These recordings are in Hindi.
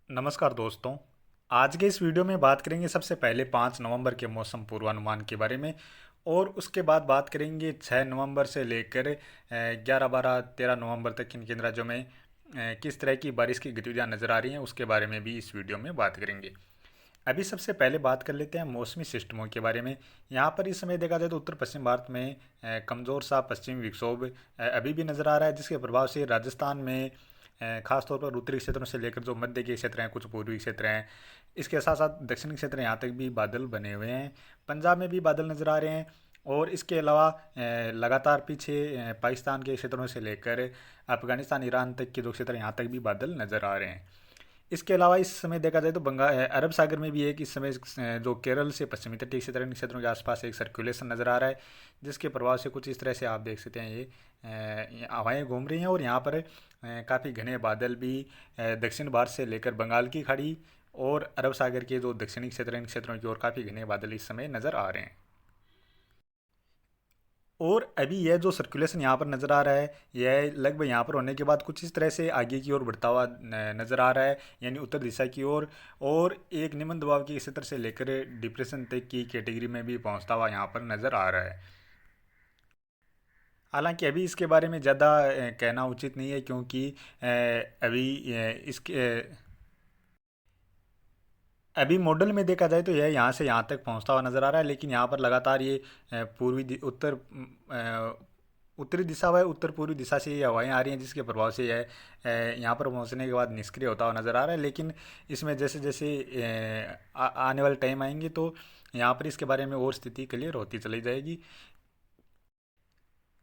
नमस्कार दोस्तों। आज के इस वीडियो में बात करेंगे सबसे पहले 5 नवंबर के मौसम पूर्वानुमान के बारे में। और उसके बाद बात करेंगे 6 नवंबर से लेकर 11, 12, 13 नवंबर तक किन किन राज्यों में किस तरह की बारिश की गतिविधियां नज़र आ रही हैं उसके बारे में भी इस वीडियो में बात करेंगे। अभी सबसे पहले बात कर लेते हैं मौसमी सिस्टमों के बारे में। यहाँ पर इस समय देखा जाए तो उत्तर पश्चिम भारत में कमज़ोर सा पश्चिमी विक्षोभ अभी भी नज़र आ रहा है, जिसके प्रभाव से राजस्थान में खासतौर पर उत्तरी क्षेत्रों से लेकर जो मध्य के क्षेत्र हैं, कुछ पूर्वी क्षेत्र हैं, इसके साथ साथ दक्षिणी क्षेत्र यहाँ तक भी बादल बने हुए हैं। पंजाब में भी बादल नज़र आ रहे हैं। और इसके अलावा लगातार पीछे पाकिस्तान के क्षेत्रों से लेकर अफगानिस्तान ईरान तक के जो क्षेत्र हैं, यहाँ तक भी बादल नज़र आ रहे हैं। इसके अलावा इस समय देखा जाए तो अरब सागर में भी एक इस समय जो केरल से पश्चिमी तटीय क्षेत्र इन क्षेत्रों के आसपास एक सर्कुलेशन नज़र आ रहा है, जिसके प्रभाव से कुछ इस तरह से आप देख सकते हैं ये हवाएं घूम रही हैं। और यहाँ पर काफ़ी घने बादल भी दक्षिण भारत से लेकर बंगाल की खाड़ी और अरब सागर के जो दक्षिणी क्षेत्र इन क्षेत्रों की ओर काफ़ी घने बादल इस समय नज़र आ रहे हैं। और अभी यह जो सर्कुलेशन यहाँ पर नज़र आ रहा है, यह लगभग यहाँ पर होने के बाद कुछ इस तरह से आगे की ओर बढ़ता हुआ नज़र आ रहा है, यानी उत्तर दिशा की ओर। और एक निम्न दबाव के क्षेत्र से लेकर डिप्रेशन तक की कैटेगरी में भी पहुँचता हुआ यहाँ पर नज़र आ रहा है। हालांकि अभी इसके बारे में ज़्यादा कहना उचित नहीं है, क्योंकि अभी अभी मॉडल में देखा जाए तो यह यहाँ से यहाँ तक पहुँचता हुआ नज़र आ रहा है, लेकिन यहाँ पर लगातार ये उत्तरी दिशा व उत्तर पूर्वी दिशा से ये हवाएं आ रही हैं, जिसके प्रभाव से यह यहाँ पर पहुँचने के बाद निष्क्रिय होता हुआ नज़र आ रहा है। लेकिन इसमें जैसे जैसे आने वाले टाइम आएंगे तो यहाँ पर इसके बारे में और स्थिति क्लियर होती चली जाएगी।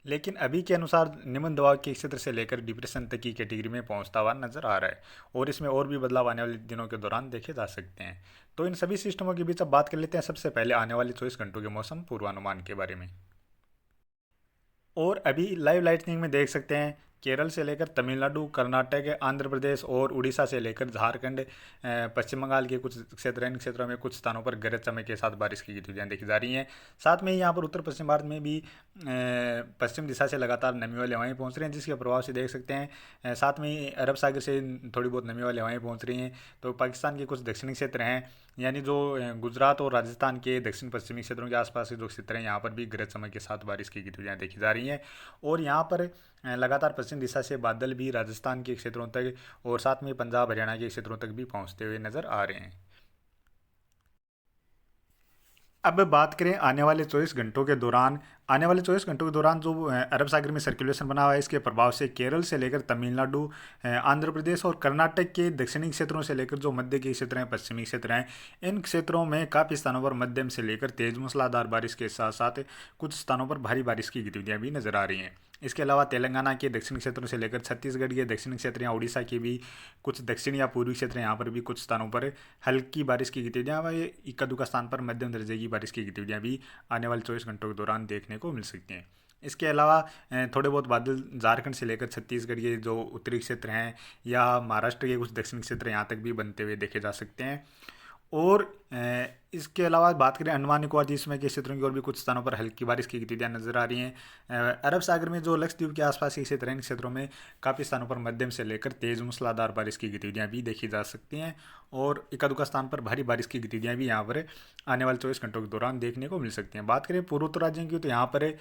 लेकिन अभी के अनुसार निम्न दबाव के क्षेत्र से लेकर डिप्रेशन तक की कैटेगरी में पहुंचता हुआ नजर आ रहा है, और इसमें और भी बदलाव आने वाले दिनों के दौरान देखे जा सकते हैं। तो इन सभी सिस्टमों के बीच अब बात कर लेते हैं सबसे पहले आने वाले 24 घंटों के मौसम पूर्वानुमान के बारे में। और अभी लाइव लाइटनिंग में देख सकते हैं केरल से लेकर तमिलनाडु, कर्नाटक, आंध्र प्रदेश और उड़ीसा से लेकर झारखंड, पश्चिम बंगाल के कुछ क्षेत्र, इन क्षेत्रों में कुछ स्थानों पर गरज चमक के साथ बारिश की गतिविधियां देखी जा रही हैं। साथ में ही यहाँ पर उत्तर पश्चिम भारत में भी पश्चिम दिशा से लगातार नमी वाली हवाएं पहुँच रही हैं, जिसके प्रभाव से देख सकते हैं साथ में ही अरब सागर से थोड़ी बहुत नमी वाली हवाएं पहुँच रही हैं। तो पाकिस्तान के कुछ दक्षिणी क्षेत्र हैं, यानी जो गुजरात और राजस्थान के दक्षिण पश्चिमी क्षेत्रों के आसपास के जो क्षेत्र हैं, यहाँ पर भी गरज चमक के साथ बारिश की गतिविधियां देखी जा रही हैं। और यहाँ पर लगातार पश्चिम दिशा से बादल भी राजस्थान के क्षेत्रों तक और साथ में पंजाब हरियाणा के क्षेत्रों तक भी पहुँचते हुए नज़र आ रहे हैं। अब बात करें आने वाले 24 घंटों के दौरान जो अरब सागर में सर्कुलेशन बना हुआ है, इसके प्रभाव से केरल से लेकर तमिलनाडु, आंध्र प्रदेश और कर्नाटक के दक्षिणी क्षेत्रों से लेकर जो मध्य के क्षेत्र हैं, पश्चिमी क्षेत्र हैं, इन क्षेत्रों में काफ़ी स्थानों पर मध्यम से लेकर तेज मूसलाधार बारिश के साथ साथ कुछ स्थानों पर भारी बारिश की गतिविधियां भी नजर आ रही हैं। इसके अलावा तेलंगाना के दक्षिणी क्षेत्रों से लेकर छत्तीसगढ़ के दक्षिणी क्षेत्र या उड़ीसा के भी कुछ दक्षिण या पूर्वी क्षेत्र, यहाँ पर भी कुछ स्थानों पर हल्की बारिश की गतिविधियाँ व इक्का दुक्का स्थान पर मध्यम दर्जे की बारिश की गतिविधियाँ भी आने वाले 24 घंटों के दौरान देखने को मिल सकती हैं। इसके अलावा थोड़े बहुत बादल झारखंड से लेकर छत्तीसगढ़ के जो उत्तरी क्षेत्र हैं या महाराष्ट्र के कुछ दक्षिणी क्षेत्र यहाँ तक भी बनते हुए देखे जा सकते हैं। और इसके अलावा बात करें अंडमान निकोबार द्वीप के क्षेत्रों की ओर भी कुछ स्थानों पर हल्की बारिश की गतिविधियां नजर आ रही हैं। अरब सागर में जो लक्षद्वीप के आसपास के क्षेत्र हैं, इन क्षेत्रों में काफ़ी स्थानों पर मध्यम से लेकर तेज मूसलाधार बारिश की गतिविधियां भी देखी जा सकती हैं। और इक्का दुक्का स्थान पर भारी बारिश की गतिविधियां भी यहाँ पर आने वाले 24 घंटों के दौरान देखने को मिल सकती हैं। बात करें पूर्वोत्तर राज्यों की, तो यहाँ पर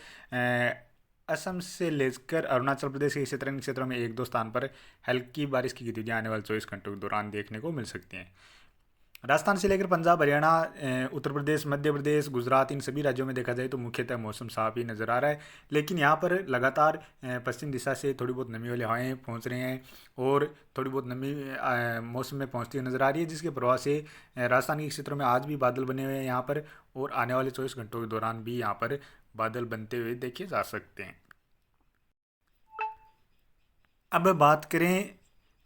असम से लेकर अरुणाचल प्रदेश के क्षेत्र, इन क्षेत्रों में एक दो स्थान पर हल्की बारिश की गतिविधियां आने वाले 24 घंटों के दौरान देखने को मिल सकती हैं। राजस्थान से लेकर पंजाब, हरियाणा, उत्तर प्रदेश, मध्य प्रदेश, गुजरात, इन सभी राज्यों में देखा जाए तो मुख्यतः मौसम साफ ही नज़र आ रहा है। लेकिन यहाँ पर लगातार पश्चिम दिशा से थोड़ी बहुत नमी वाली हवाएं पहुँच रही हैं और थोड़ी बहुत नमी मौसम में पहुँचती हुई नज़र आ रही है, जिसके प्रभाव से राजस्थान के क्षेत्रों में आज भी बादल बने हुए हैं यहाँ पर, और आने वाले 24 घंटों के दौरान भी यहाँ पर बादल बनते हुए देखे जा सकते हैं। अब बात करें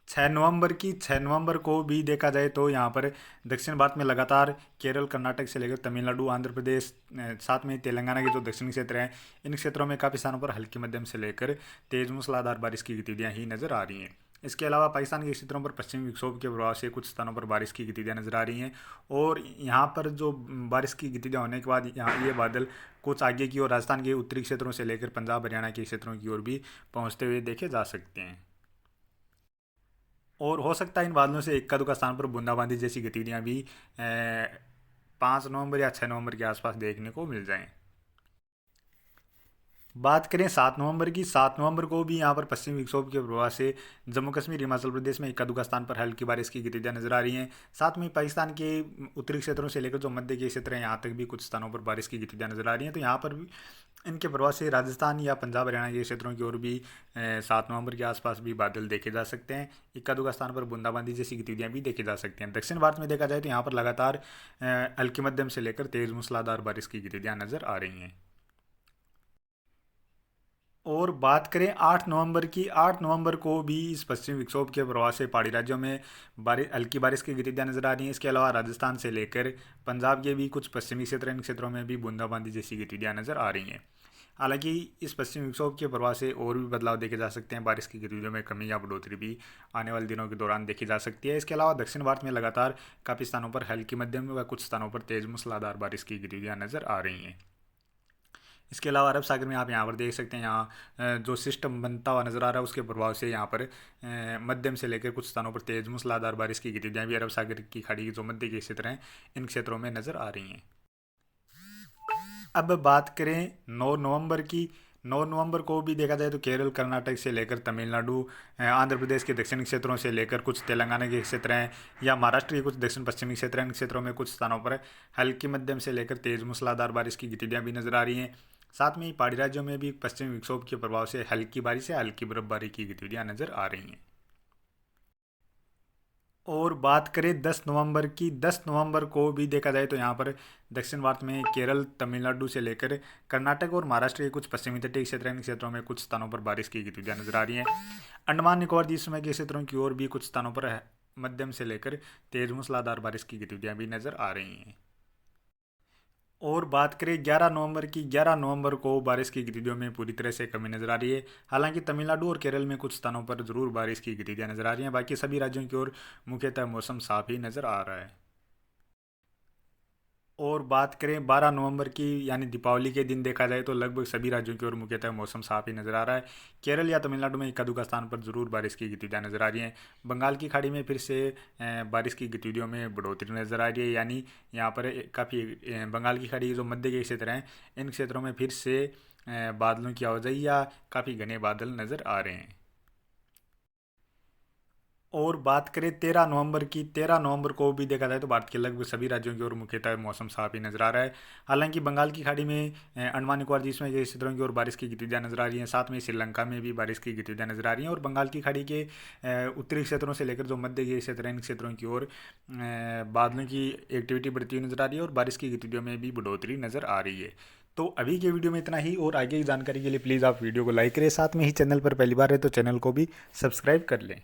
6 नवंबर की, 6 नवंबर को भी देखा जाए तो यहाँ पर दक्षिण भारत में लगातार केरल, कर्नाटक से लेकर तमिलनाडु, आंध्र प्रदेश, साथ में तेलंगाना के जो दक्षिणी क्षेत्र हैं, इन क्षेत्रों में काफ़ी स्थानों पर हल्की मध्यम से लेकर तेज मूसलाधार बारिश की गतिविधियाँ ही नज़र आ रही हैं। इसके अलावा पाकिस्तान के क्षेत्रों पर पश्चिमी विक्षोभ के प्रभाव से कुछ स्थानों पर बारिश की गतिविधियाँ नजर आ रही हैं। और यहाँ पर जो बारिश की गतिविधियाँ होने के बाद यहाँ ये बादल कुछ आगे की ओर राजस्थान के उत्तरी क्षेत्रों से लेकर पंजाब हरियाणा के क्षेत्रों की ओर भी पहुँचते हुए देखे जा सकते हैं। और हो सकता है इन बादलों से इक्का दुक्का स्थान पर बूंदाबांदी जैसी गतिविधियाँ भी 5 नवंबर या 6 नवंबर के आसपास देखने को मिल जाएं। बात करें 7 नवंबर की, 7 नवंबर को भी यहाँ पर पश्चिमी विक्षोभ के प्रभाव से जम्मू कश्मीर हिमाचल प्रदेश में इक्का दुक्का स्थान पर हल्की बारिश की गतिविधियाँ नजर आ रही हैं। साथ में पाकिस्तान के उत्तरी क्षेत्रों से लेकर जो मध्य के क्षेत्र हैं यहाँ तक भी कुछ स्थानों पर बारिश की गतिविधियाँ नजर आ रही हैं। तो यहाँ पर भी इनके प्रभाव से राजस्थान या पंजाब हरियाणा के क्षेत्रों की ओर भी 7 नवंबर के आसपास भी बादल देखे जा सकते हैं। इक्का दुक्का स्थान पर बूंदाबांदी जैसी गतिविधियाँ भी देखी जा सकती हैं। दक्षिण भारत में देखा जाए तो यहाँ पर लगातार हल्की मध्यम से लेकर तेज मूसलाधार बारिश की गतिविधियाँ नजर आ रही हैं। और बात करें 8 नवंबर की, 8 नवंबर को भी इस पश्चिमी विक्षोभ के प्रभाव से पहाड़ी राज्यों में हल्की बारिश की गतिविधियाँ नजर आ रही हैं। इसके अलावा राजस्थान से लेकर पंजाब के भी कुछ पश्चिमी क्षेत्र, इन क्षेत्रों में भी बूंदाबांदी जैसी गतिविधियाँ नजर आ रही हैं। हालांकि इस पश्चिमी विक्षोभ के प्रभाव से और भी बदलाव देखे जा सकते हैं। बारिश की गतिविधियों में कमी या बढ़ोतरी भी आने वाले दिनों के दौरान देखी जा सकती है। इसके अलावा दक्षिण भारत में लगातार काफ़ी स्थानों पर हल्की मध्यम व कुछ स्थानों पर तेज मूसलाधार बारिश की गतिविधियाँ नजर आ रही हैं। इसके अलावा अरब सागर में आप यहाँ पर देख सकते हैं, यहाँ जो सिस्टम बनता हुआ नज़र आ रहा है उसके प्रभाव से यहाँ पर मध्यम से लेकर कुछ स्थानों पर तेज मूसलाधार बारिश की गतिविधियाँ भी अरब सागर की खाड़ी के जो मध्य के क्षेत्र हैं इन क्षेत्रों में नज़र आ रही हैं। अब बात करें 9 नवंबर की, 9 नवंबर को भी देखा जाए तो केरल, कर्नाटक से लेकर तमिलनाडु, आंध्र प्रदेश के दक्षिणी क्षेत्रों से लेकर कुछ तेलंगाना के क्षेत्र हैं या महाराष्ट्र के कुछ दक्षिण पश्चिमी क्षेत्र हैं, इन क्षेत्रों में कुछ स्थानों पर हल्की मध्यम से लेकर तेज मूसलाधार बारिश की गतिविधियाँ भी नजर आ रही हैं। साथ में ही पहाड़ी राज्यों में भी पश्चिमी विक्षोभ के प्रभाव से हल्की बारिश या हल्की बर्फबारी की गतिविधियाँ नजर आ रही हैं। और बात करें 10 नवंबर की, 10 नवंबर को भी देखा जाए तो यहाँ पर दक्षिण भारत में केरल, तमिलनाडु से लेकर कर्नाटक और महाराष्ट्र के कुछ पश्चिमी तटीय क्षेत्र, इन क्षेत्रों में कुछ स्थानों पर बारिश की गतिविधियाँ नजर आ रही हैं। अंडमान निकोबार द्वीप समूह के क्षेत्रों की ओर भी कुछ स्थानों पर मध्यम से लेकर तेज मूसलाधार बारिश की गतिविधियाँ भी नजर आ रही हैं। और बात करें 11 नवंबर की, 11 नवंबर को बारिश की गतिविधियों में पूरी तरह से कमी नजर आ रही है। हालांकि तमिलनाडु और केरल में कुछ स्थानों पर जरूर बारिश की गतिविधियां नजर आ रही हैं। बाकी सभी राज्यों की ओर मुख्यतः मौसम साफ ही नजर आ रहा है। और बात करें 12 नवंबर की, यानी दीपावली के दिन देखा जाए तो लगभग सभी राज्यों की ओर मुख्यतः मौसम साफ ही नजर आ रहा है। केरल या तमिलनाडु में इक्का दुक्का स्थान पर जरूर बारिश की गतिविधियां नजर आ रही हैं। बंगाल की खाड़ी में फिर से बारिश की गतिविधियों में बढ़ोतरी नजर आ रही है, यानी यहाँ पर काफ़ी बंगाल की खाड़ी के जो मध्य के क्षेत्र हैं इन क्षेत्रों में फिर से बादलों की आवाजाही या काफ़ी घने बादल नजर आ रहे हैं। और बात करें 13 नवंबर की, 13 नवंबर को भी देखा जाए तो भारत के लगभग सभी राज्यों की ओर मुख्यतः मौसम साफ ही नजर आ रहा है। हालांकि बंगाल की खाड़ी में अंडमान निकोबार द्वीप समूह के क्षेत्रों की ओर बारिश की गतिविधियां नजर आ रही हैं। साथ में श्रीलंका में भी बारिश की गतिविधियां नजर आ रही हैं। और बंगाल की खाड़ी के उत्तरी क्षेत्रों से लेकर जो मध्य के क्षेत्र हैं इन क्षेत्रों की ओर बादलों की एक्टिविटी बढ़ती हुई नजर आ रही है और बारिश की गतिविधियों में भी बढ़ोतरी नजर आ रही है। तो अभी के वीडियो में इतना ही, और आगे की जानकारी के लिए प्लीज़ आप वीडियो को लाइक करें, साथ में ही चैनल पर पहली बार है तो चैनल को भी सब्सक्राइब कर लें।